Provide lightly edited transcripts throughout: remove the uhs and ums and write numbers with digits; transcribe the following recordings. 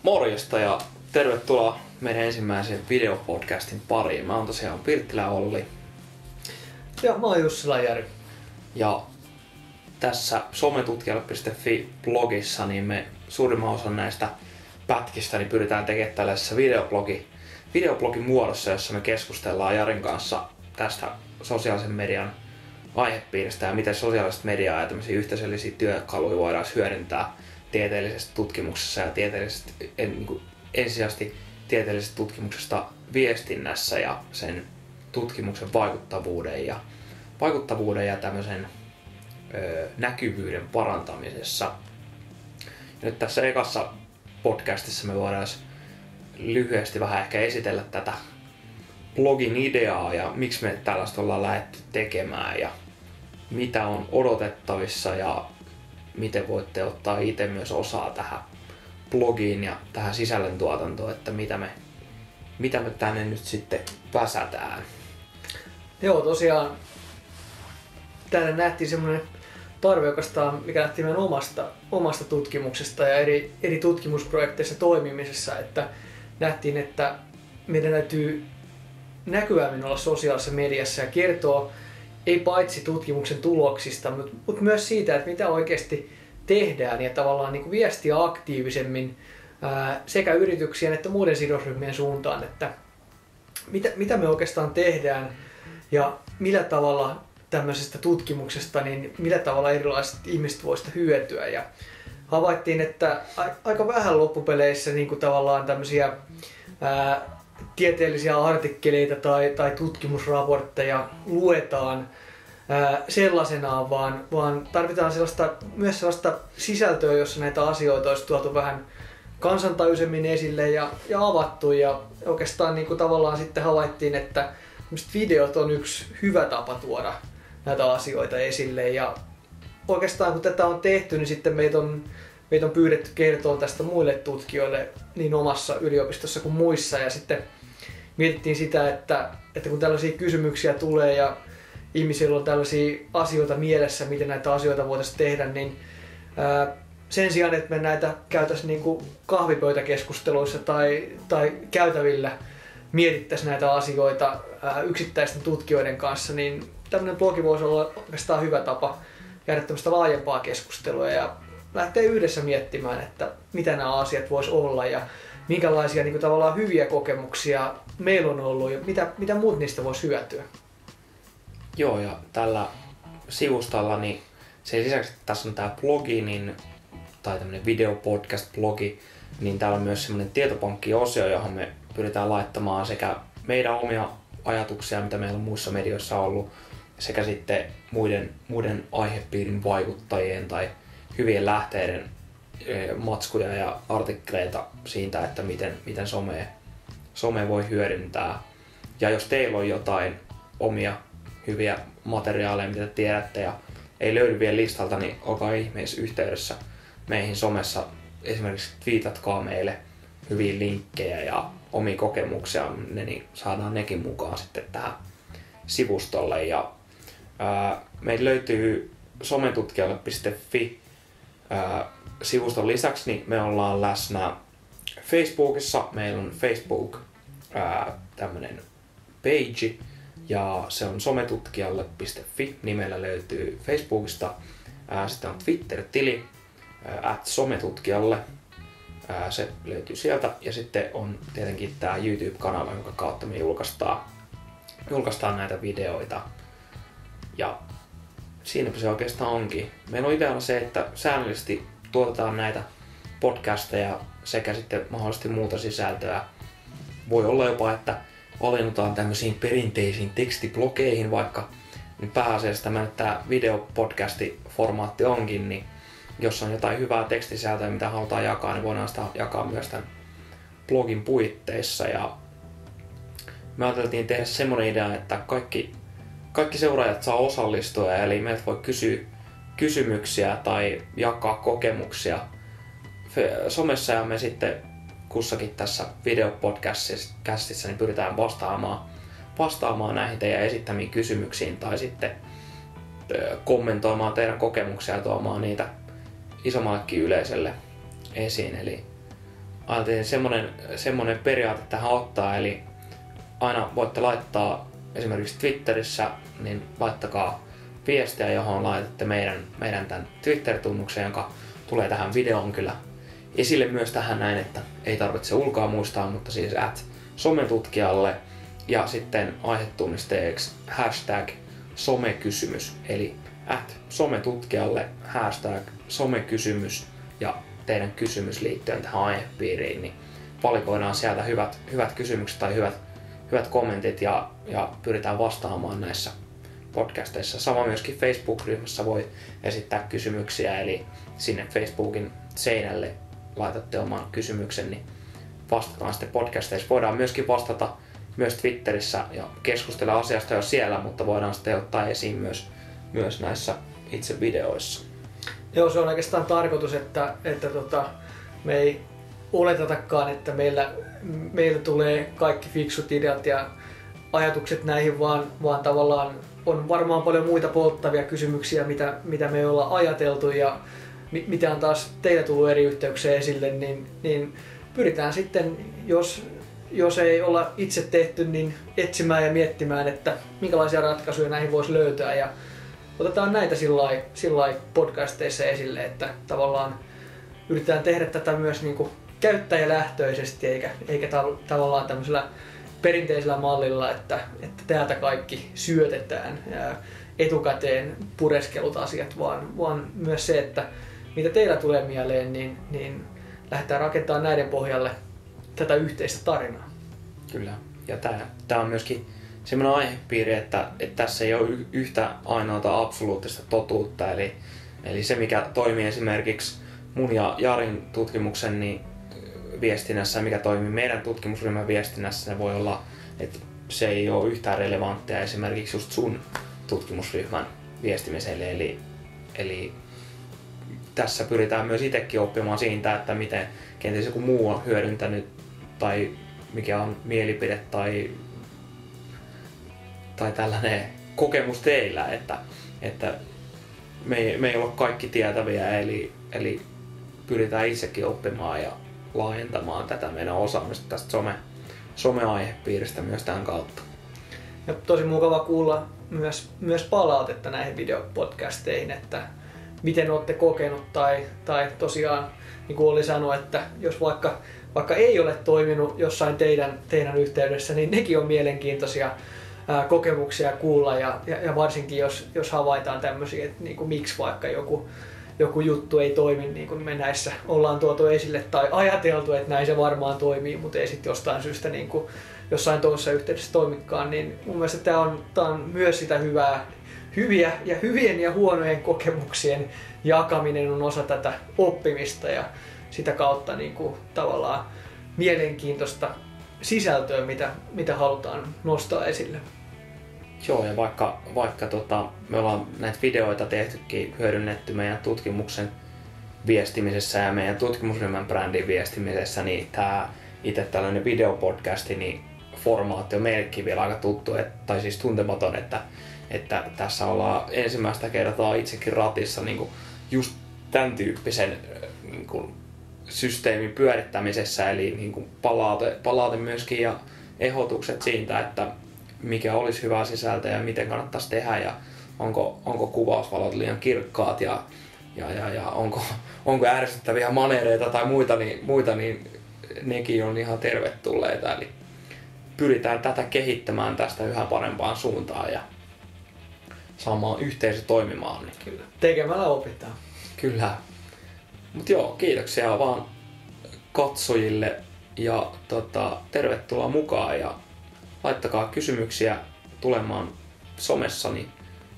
Morjesta ja tervetuloa meidän ensimmäisen videopodcastin pariin. Mä oon tosiaan Pirttilä Olli. Ja mä oon Jussila Jari. Ja tässä sometutkijalle.fi-blogissa niin me suurimman osan näistä pätkistä niin pyritään tekemään tällaisessa videoblogin muodossa, jossa me keskustellaan Jarin kanssa tästä sosiaalisen median aihepiiristä ja miten sosiaalista mediaa ja tämmöisiä yhteisöllisiä työkaluja voidaan hyödyntää tieteellisessä tutkimuksessa ja ensisijaisesti tieteellisestä tutkimuksesta viestinnässä ja sen tutkimuksen vaikuttavuuden ja tämmöisen näkyvyyden parantamisessa. Nyt tässä ekassa podcastissa me voidaan lyhyesti vähän ehkä esitellä tätä blogin ideaa ja miksi me tällaista ollaan lähdetty tekemään ja mitä on odotettavissa ja miten voitte ottaa itse myös osaa tähän blogiin ja tähän sisällöntuotantoon, että mitä me tänne nyt sitten väsätään. Joo, tosiaan tänne nähtiin semmoinen tarve oikeastaan, mikä lähti meidän omasta tutkimuksesta ja eri tutkimusprojekteissa toimimisessa, että nähtiin, että meidän täytyy näkyvämmin olla sosiaalisessa mediassa ja kertoa ei paitsi tutkimuksen tuloksista, mutta myös siitä, että mitä oikeasti tehdään ja tavallaan niin kuin viestiä aktiivisemmin sekä yrityksien että muiden sidosryhmien suuntaan, että mitä me oikeastaan tehdään ja millä tavalla tämmöisestä tutkimuksesta, niin millä tavalla erilaiset ihmiset voisivat hyötyä. Ja havaittiin, että aika vähän loppupeleissä niin kuin tavallaan tämmöisiä tieteellisiä artikkeleita tai tutkimusraportteja luetaan sellaisenaan, vaan tarvitaan myös sellaista sisältöä, jossa näitä asioita olisi tuotu vähän kansantajuisemmin esille ja avattu. Ja oikeastaan niin kuin tavallaan sitten havaittiin, että videot on yksi hyvä tapa tuoda näitä asioita esille. Ja oikeastaan kun tätä on tehty, niin sitten meitä on pyydetty kertoa tästä muille tutkijoille niin omassa yliopistossa kuin muissa. Ja sitten mietittiin sitä, että kun tällaisia kysymyksiä tulee ja ihmisillä on tällaisia asioita mielessä, miten näitä asioita voitaisiin tehdä, niin sen sijaan, että me näitä käytäisiin niin kuin kahvipöytäkeskusteluissa tai käytävillä mietittäisiin näitä asioita yksittäisten tutkijoiden kanssa, niin tämmöinen blogi voisi olla oikeastaan hyvä tapa käydä tämmöistä laajempaa keskustelua ja lähteä yhdessä miettimään, että mitä nämä asiat voisi olla ja minkälaisia niin kuin tavallaan hyviä kokemuksia meillä on ollut ja mitä muut niistä voisi hyötyä. Joo, ja tällä sivustalla, niin sen lisäksi, että tässä on tämä blogi, tai tämmöinen videopodcast-blogi, niin täällä on myös semmoinen tietopankki-osio, johon me pyritään laittamaan sekä meidän omia ajatuksia, mitä meillä on muissa medioissa ollut, sekä sitten muiden aihepiirin vaikuttajien tai hyvien lähteiden matskuja ja artikkeleita siitä, että miten some voi hyödyntää. Ja jos teillä on jotain omia hyviä materiaaleja, mitä tiedätte ja ei löydy vielä listalta, niin olkaa ihmeessä yhteydessä meihin somessa. Esimerkiksi twiitatkaa meille hyviä linkkejä ja omia kokemuksia, niin saadaan nekin mukaan sitten tähän sivustolle. Ja meillä löytyy sometutkijalle.fi sivuston lisäksi, niin me ollaan läsnä Facebookissa. Meillä on Facebook tämmönen page, ja se on sometutkijalle.fi, nimellä löytyy Facebookista. Sitten on Twitter-tili, @sometutkijalle, se löytyy sieltä. Ja sitten on tietenkin tää YouTube-kanava, jonka kautta me julkaistaan näitä videoita. Ja siinäpä se oikeastaan onkin. Meillä on ideana se, että säännöllisesti tuotetaan näitä podcasteja sekä sitten mahdollisesti muuta sisältöä. Voi olla jopa, että alennutaan tämmöisiin perinteisiin tekstiblogeihin, vaikka niin pääasiassa tämä videopodcasti-formaatti onkin, niin jos on jotain hyvää tekstisisältöä, mitä halutaan jakaa, niin voidaan sitä jakaa myös tämän blogin puitteissa. Ja me ajateltiin tehdä semmoinen idea, että kaikki seuraajat saa osallistua, eli meiltä voi kysyä kysymyksiä tai jakaa kokemuksia somessa, ja me sitten kussakin tässä videopodcastissa niin pyritään vastaamaan näihin teidän esittämiin kysymyksiin tai sitten kommentoimaan teidän kokemuksia ja tuomaan niitä isommallekin yleisölle esiin. Eli ajateltiin semmonen periaate tähän ottaa, eli aina voitte laittaa esimerkiksi Twitterissä, niin laittakaa viestiä, johon laitatte meidän tämän Twitter-tunnuksen, joka tulee tähän videoon kyllä esille myös tähän näin, että ei tarvitse ulkoa muistaa, mutta siis @sometutkijalle ja sitten aihetunnisteeksi #somekysymys, eli @sometutkijalle #somekysymys ja teidän kysymys liittyen tähän aihepiiriin, niin valikoidaan sieltä hyvät kysymykset tai hyvät kommentit ja pyritään vastaamaan näissä podcasteissa. Sama myöskin Facebook-ryhmässä voi esittää kysymyksiä, eli sinne Facebookin seinälle laitatte oman kysymyksen, niin vastataan sitten podcasteissa. Voidaan myöskin vastata myös Twitterissä ja keskustella asiasta jo siellä, mutta voidaan sitten ottaa esiin myös näissä itse videoissa. Joo, se on oikeastaan tarkoitus, että me ei oletetakaan, että meillä tulee kaikki fiksut ideat ja ajatukset näihin, vaan tavallaan on varmaan paljon muita polttavia kysymyksiä, mitä me ei olla ajateltu ja mitä on taas teillä tullut eri yhteyksiä esille, niin pyritään sitten, jos ei olla itse tehty, niin etsimään ja miettimään, että minkälaisia ratkaisuja näihin voisi löytää ja otetaan näitä sillai podcasteissa esille, että tavallaan yritetään tehdä tätä myös niin kuin käyttäjälähtöisesti eikä tavallaan tämmöisellä perinteisellä mallilla, että täältä kaikki syötetään etukäteen pureskelut asiat, vaan myös se, että mitä teillä tulee mieleen, niin lähdetään rakentamaan näiden pohjalle tätä yhteistä tarinaa. Kyllä. Ja tämä on myöskin semmoinen aihepiiri, että tässä ei ole yhtä ainoata absoluuttista totuutta. Eli se, mikä toimii esimerkiksi mun ja Jarin tutkimuksen niin viestinnässä, mikä toimii meidän tutkimusryhmän viestinnässä, se voi olla, että se ei ole yhtään relevanttia esimerkiksi just sun tutkimusryhmän viestimiselle. Eli tässä pyritään myös itsekin oppimaan siitä, että miten kenties joku muu on hyödyntänyt tai mikä on mielipide tai tällainen kokemus teillä, että me ei ole kaikki tietäviä, eli pyritään itsekin oppimaan ja laajentamaan tätä meidän osaamista tästä some-aihepiiristä myös tämän kautta. Ja tosi mukava kuulla myös palautetta näihin videopodcasteihin, että miten olette kokenut tai tosiaan niin kuin Olli sanoi, että jos vaikka ei ole toiminut jossain teidän yhteydessä, niin nekin on mielenkiintoisia kokemuksia kuulla ja varsinkin jos havaitaan tämmöisiä, että niin kuin miksi vaikka joku juttu ei toimi niin kuin me näissä ollaan tuotu esille tai ajateltu, että näin se varmaan toimii, mutta ei sitten jostain syystä niin kuin jossain toisessa yhteydessä toimikaan, niin mun mielestä tämä on myös sitä hyvien ja huonojen kokemuksien jakaminen on osa tätä oppimista ja sitä kautta niin kuin tavallaan mielenkiintoista sisältöä, mitä halutaan nostaa esille. Joo, ja vaikka me ollaan näitä videoita tehtykin hyödynnetty meidän tutkimuksen viestimisessä ja meidän tutkimusryhmän brändin viestimisessä, niin tämä itse tällainen videopodcasti, niin formaatti on meillekin vielä aika tuttu, tai siis tuntematon, että tässä ollaan ensimmäistä kertaa itsekin ratissa niin kuin just tämän tyyppisen niin kuin systeemin pyörittämisessä, eli niin kuin palaute myöskin ja ehdotukset siitä, että mikä olisi hyvää sisältöä ja miten kannattaisi tehdä ja onko kuvausvalot liian kirkkaat ja onko ärsyttäviä manereita tai muita, niin nekin on ihan tervetulleita. Eli pyritään tätä kehittämään tästä yhä parempaan suuntaan ja saamaan yhteisö toimimaan. Niin. Kyllä. Tekemällä opitaan. Kyllä. Mut joo, kiitoksia vaan katsojille ja tervetuloa mukaan ja laittakaa kysymyksiä tulemaan somessa, niin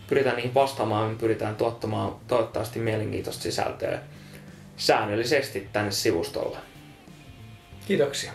pyritään niihin vastaamaan, pyritään tuottamaan toivottavasti mielenkiintoista sisältöä säännöllisesti tänne sivustolle. Kiitoksia.